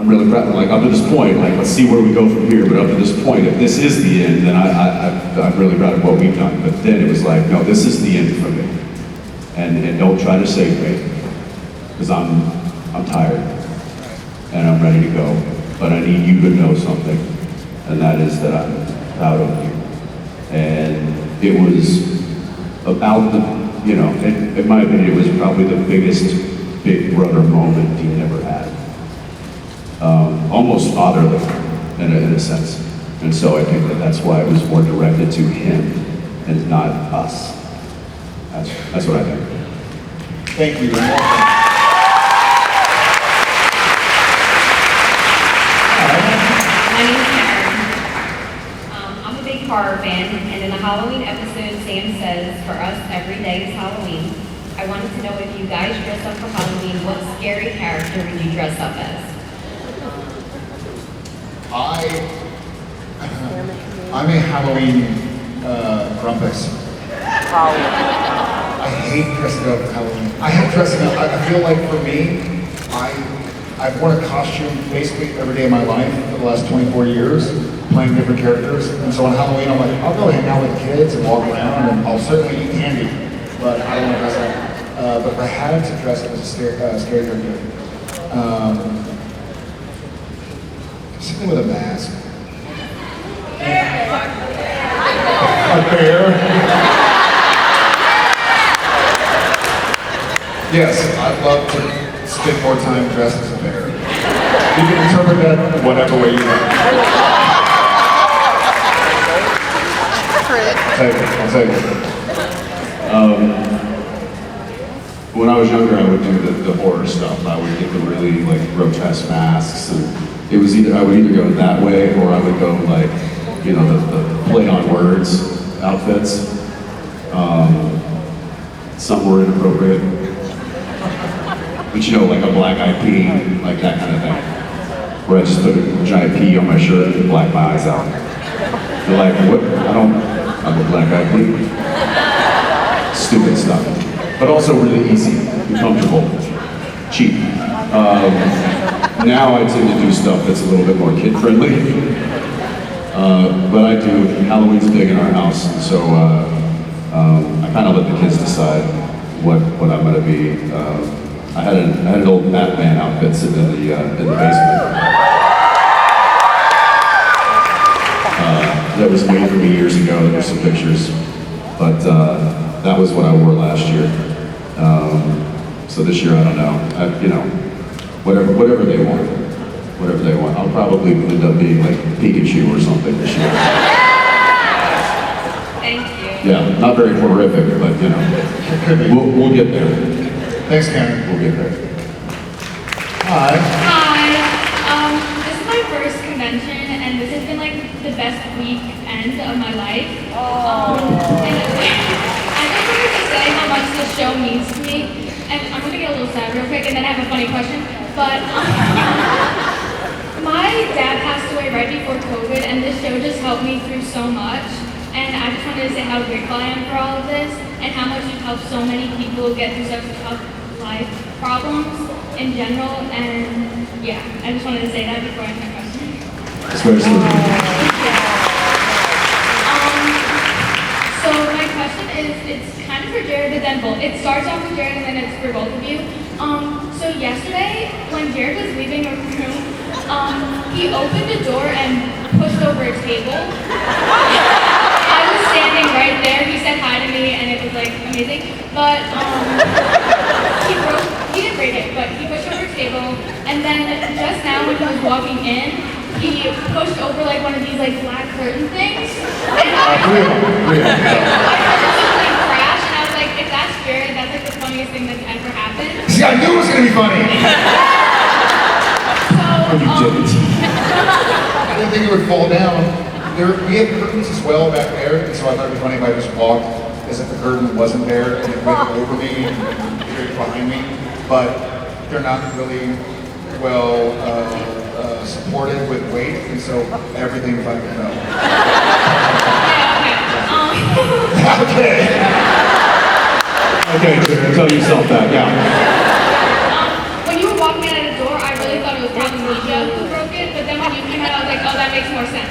I'm really proud. Like up to this point, like let's see where we go from here. But up to this point, if this is the end, then I'm really proud of what we've done. But then it was like, no, this is the end for me, and don't try to save me, because I'm tired and I'm ready to go. But I need you to know something, and that is that I'm proud of you. And it was about the, you know, in my opinion, it was probably the biggest big brother moment he never had. Almost fatherly in a sense. And so I think that that's why it was more directed to him and not us. That's what I think. Thank you. My name is Karen. I'm a big horror fan, and in the Halloween episode, Sam says, for us, every day is Halloween. I wanted to know if you guys dress up for Halloween, what scary character would you dress up as? I'm a Halloween Grumpus. I hate dressing up for Halloween. I hate dressing up. I feel like for me, I've worn a costume basically every day of my life for the last 24 years, playing different characters. And so on Halloween, I'm like, I'll go hang out with the kids and walk around, and I'll certainly eat candy, but I don't want to dress up. But if I had to dress up as a scary character, something with a mask. A bear? Yes, I'd love to spend more time dressed as a bear. You can interpret that whatever way you want. I'll take it. When I was younger, I would do the horror stuff. I would get the really like grotesque masks, and it was I would either go that way or I would go like, you know, the play on words outfits. Some were inappropriate, but you know, like a black eyed pea, like that kind of thing, where I just put a giant pea on my shirt and black my eyes out. They're like, what? I'm a black eyed pea. Stupid stuff. But also really easy and comfortable, cheap. Now I tend to do stuff that's a little bit more kid-friendly. But I do, Halloween's big in our house, and so I kind of let the kids decide what I'm gonna be. I had an old Batman outfit sitting in the basement. That was made for me years ago. There's some pictures, but that was what I wore last year. So this year, I don't know. You know, whatever they want, whatever they want. I'll probably end up being like Pikachu or something this year. Thank you. Yeah, not very horrific, but you know, we'll get there. Thanks, Karen. We'll get there. Hi. Hi. This is my first convention, and this has been like the best weekend of my life. And I just wanted to say how much this show means to me. And I'm gonna get a little sad real quick, and then I have a funny question. But my dad passed away right before COVID, and this show just helped me through so much. And I just wanted to say how grateful I am for all of this, and how much you've helped so many people get through such tough life problems in general. And yeah, I just wanted to say that before I ask my question. It's very sweet. So my question is, it's kind of for Jared, but then both. It starts off with Jared, and then it's for both of you. So yesterday, when Jared was leaving a room, he opened the door and pushed over a table. I was standing right there. He said hi to me, and it was like amazing. But he didn't break it, but he pushed over a table. And then just now, when he was walking in, he pushed over like one of these like black curtain things. And I heard something crash, and I was like, if that's Jared, that's like the funniest thing that's ever happened. See, I knew it was gonna be funny. So, I didn't think it would fall down. We had curtains as well back there, and so I thought it'd be funny if I just walked as if the curtain wasn't there and it went over me and straight behind me. But they're not really well supported with weight, and so everything fucking fell. Okay. Okay, Jared, tell yourself back out. When you were walking out of the door, I really thought it was probably Mija, about who broke it, but then when you came out, I was like, oh, that makes more sense.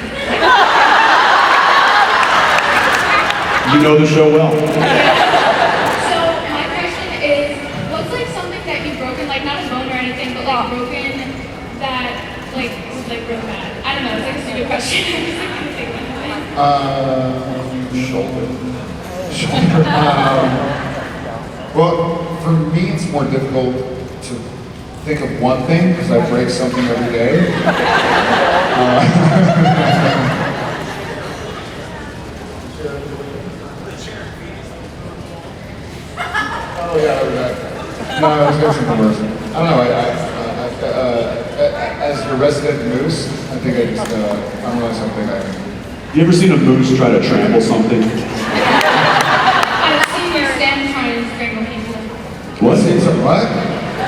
You know the show well. So my question is, what's like something that you've broken, like not a bone or anything, but like broken that like was like real bad? I don't know, it's like a stupid question. I'm just like gonna think of it. Shoulder. Well, for me, it's more difficult to think of one thing because I break something every day. Oh yeah, no, I was going something worse. I don't know. As your resident moose, I think I just I don't know something. You ever seen a moose try to trample something? I've seen you stand try and strangle people. What? What?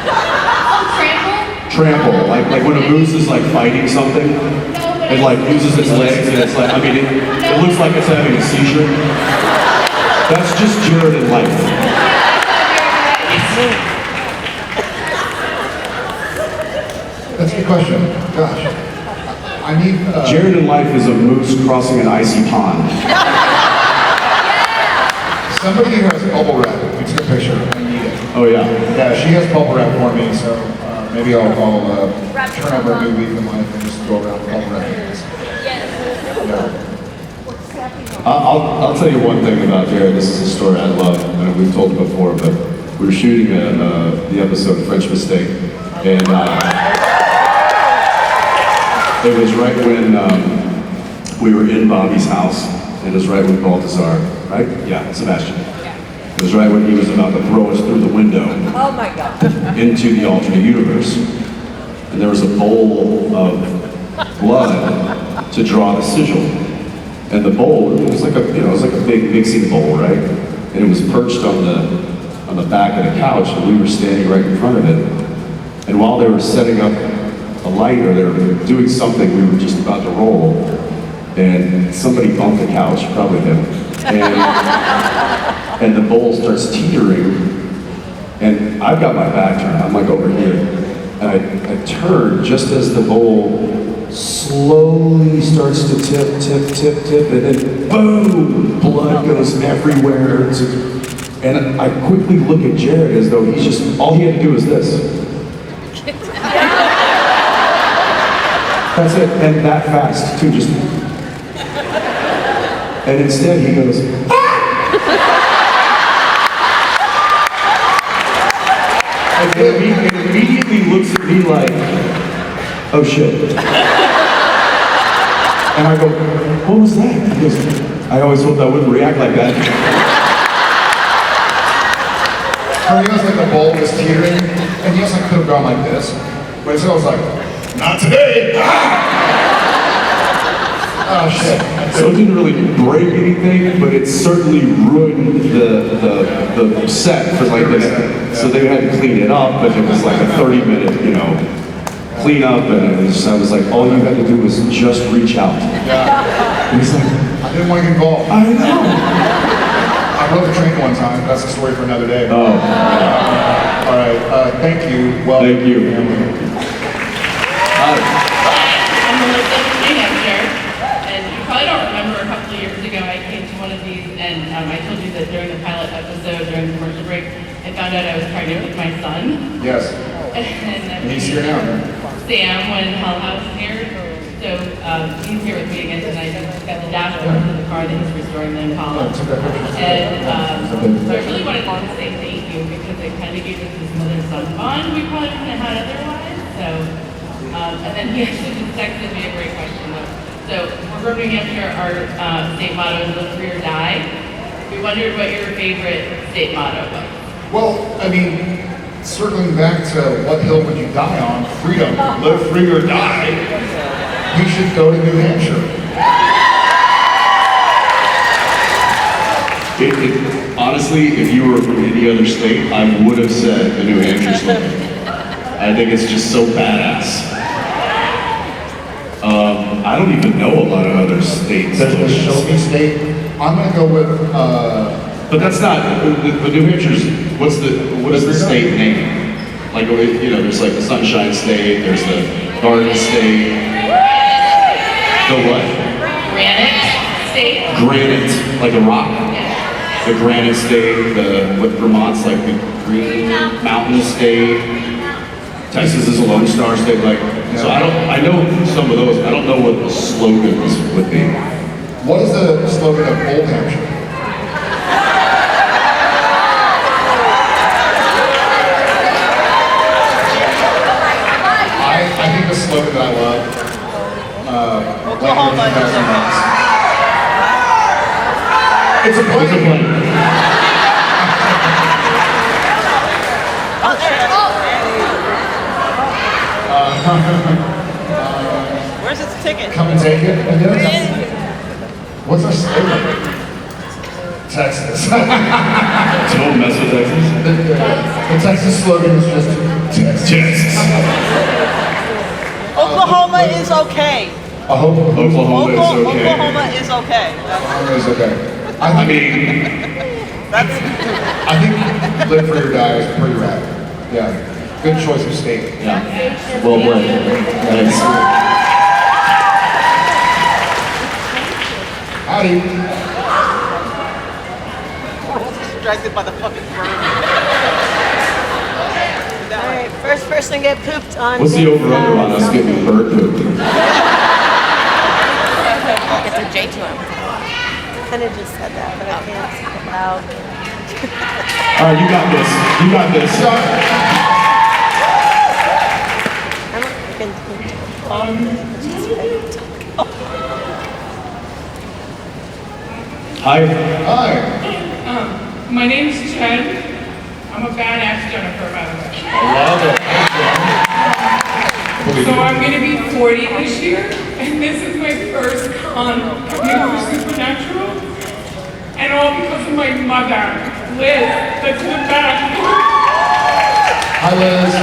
Oh, trample? Trample, like when a moose is like fighting something, No, but it like uses its legs and it's like, I mean, it looks like it's having a seizure. That's just Jared in life. That's a good question. Gosh. I need. Jared in life is a moose crossing an icy pond. Somebody who has bubble wrap. We took a picture. I need it. Oh yeah. Yeah, she has bubble wrap for me, so maybe I'll turn over a new leaf in life and just go around bubble wrap. Yeah. I'll tell you one thing about Jared. This is a story I love, and we've told it before, but we were shooting the episode French Mistake, and it was right when we were in Bobby's house, and it was right when Balthazar, right? Yeah, Sebastian. It was right when he was about to throw us through the window Oh my God. into the alternate universe. And there was a bowl of blood to draw the sigil. And the bowl, it was like a, it was like a big mixing bowl, right? And it was perched on the back of the couch, and we were standing right in front of it. And while they were setting up a light, or they were doing something, we were just about to roll, and somebody bumped the couch, probably him, and the bowl starts teetering, and I've got my back turned, I'm like over here, and I turn just as the bowl slowly starts to tip, and then boom, blood goes everywhere, and I quickly look at Jared as though he's just, all he had to do was this. That's it, and that fast too, just. And instead he goes, ah! And it immediately looks at me like, oh shit. And I go, what was that? He goes, I always hoped I wouldn't react like that. For me, it was like the bowl was teetering, and yes, I could have gone like this, but instead I was like, not today! Ah! Oh shit. So it didn't really break anything, but it certainly ruined the set for like the next. So they had to clean it up, but it was like a 30-minute, clean up, and I was like, all you had to do was just reach out. Yeah. And he's like, I didn't want to get involved. I know. I rode the train one time. That's a story for another day. Oh, All right. Thank you. Well, thank you. I'm Melissa from New Hampshire, and you probably don't remember a couple of years ago I came to one of these, and I told you that during the pilot episode, during the commercial break, I found out I was pregnant with my son. Yes. And He's here now. Sam, when Hell House is here. So he's here with me again tonight. He's got the dashboard of the car that he's restoring the Impala. And so I really wanted to say thank you because it kind of gave us this mother-son bond we probably wouldn't have had otherwise. So, and then he actually just texted me a great question though. So we're from New Hampshire. Our state motto is live free or die. We wondered what your favorite state motto was. Well, I mean, circling back to what hill would you die on? Freedom. Live free or die. You should go to New Hampshire. Honestly, if you were from any other state, I would have said the New Hampshire slogan. I think it's just so badass. I don't even know a lot of other states. That's the show me state. I'm gonna go with. But that's not the New Hampshire's. What is the state name? Like there's like the Sunshine State. There's the Garden State. The what? Granite State. Granite, like a rock. The Granite State, what Vermont's like the Green Mountain State. Texas is a Lone Star State, like, so I know some of those, I don't know what the slogans would be. What is the slogan of Old Hampshire? I think the slogan that I love, Oklahoma is it's a plane. Where's its ticket? Come and take it. What's our slogan? Texas. Don't mess with Texas. The Texas slogan is just Texas. Texas. Oklahoma is okay. Oklahoma is okay. Oklahoma is okay. Oklahoma is okay. I mean, I think Live Free or Die is pretty rad. Yeah. Good choice of state. yeah, well played. Thanks. Howdy. Distracted by the fucking bird. Alright, first person get pooped on. What's the over-under on us getting bird poop? It's a J to him. Kinda just said that, but I can't say it loud. All right, you got this. You got this. I'm not freaking Hi. Hi. My name's Jen. I'm a badass Jennifer, by the way. I love it. So I'm going to be 40 this year, and this is my first con coming for Supernatural. And all because of my mother, Liz, that's in the back. Hi, Liz.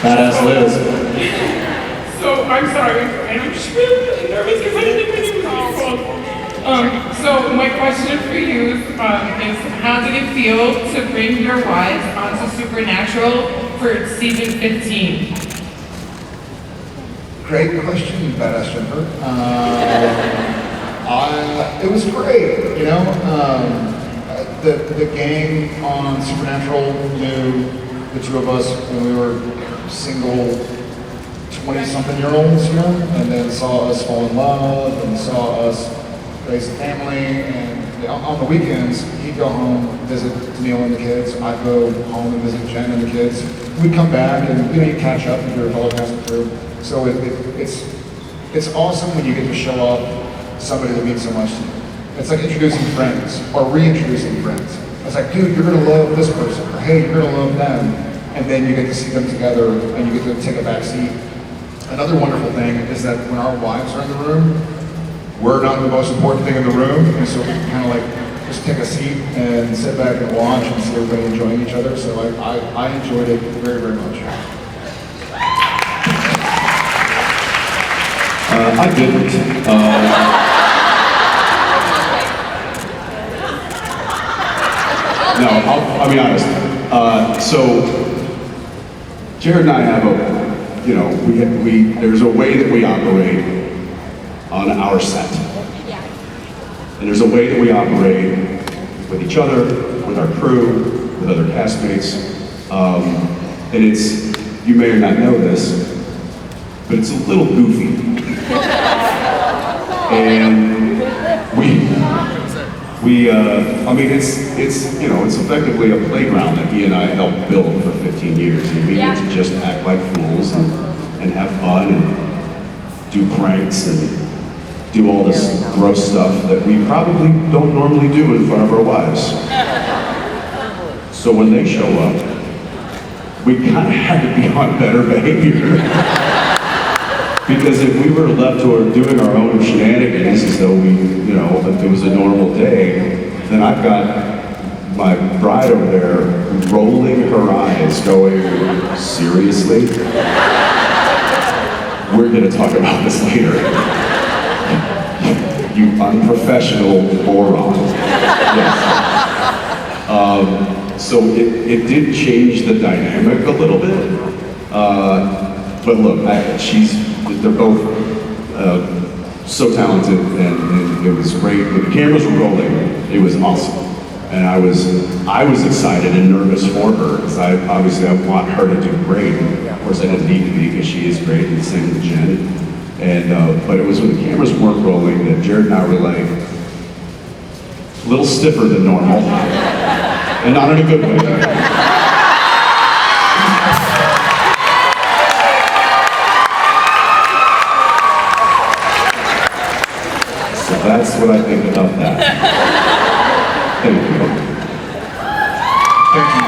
Badass Liz. So I'm sorry, and I'm just really nervous because I didn't think this was called. So my question for you is how did it feel to bring your wives onto Supernatural for season 15? Great question, Badass Jennifer. It was great, you know. The gang on Supernatural knew the two of us when we were single 20-something-year-olds, you know, and then saw us fall in love and saw us raise a family. And on the weekends, he'd go home, visit Neil and the kids. I'd go home and visit Jen and the kids. We'd come back and you'd catch up and do a fellow cast through. So it's awesome when you get to show off somebody that means so much to you. It's like introducing friends or reintroducing friends. It's like, dude, you're gonna love this person, or hey, you're gonna love them, and then you get to see them together and you get to take a back seat. Another wonderful thing is that when our wives are in the room, we're not the most important thing in the room, and so we can kind of like just take a seat and sit back and watch and see everybody enjoying each other. So I enjoyed it very, very much. I didn't. No, I'll be honest. So, Jared and I have there's a way that we operate on our set. And there's a way that we operate with each other, with our crew, with other castmates. And you may or not know this, but it's a little goofy. And it's effectively a playground that he and I helped build for 15 years. And we get to just act like fools and have fun and do pranks and do all this gross stuff that we probably don't normally do in front of our wives. So when they show up, we kind of had to be on better behavior. Because if we were left to doing our own shenanigans as though if it was a normal day, then I've got my bride over there rolling her eyes going, seriously? We're gonna talk about this later. You unprofessional moron. Yes. So it did change the dynamic a little bit. But look, they're both so talented, and it was great. When the cameras were rolling, it was awesome. And I was excited and nervous for her, because I want her to do great. Of course, I didn't need to be, because she is great, and the same with Jen. And, but it was when the cameras weren't rolling that Jared and I were like, a little stiffer than normal. And not in a good way. That's what I think about that. Thank you. Thank you.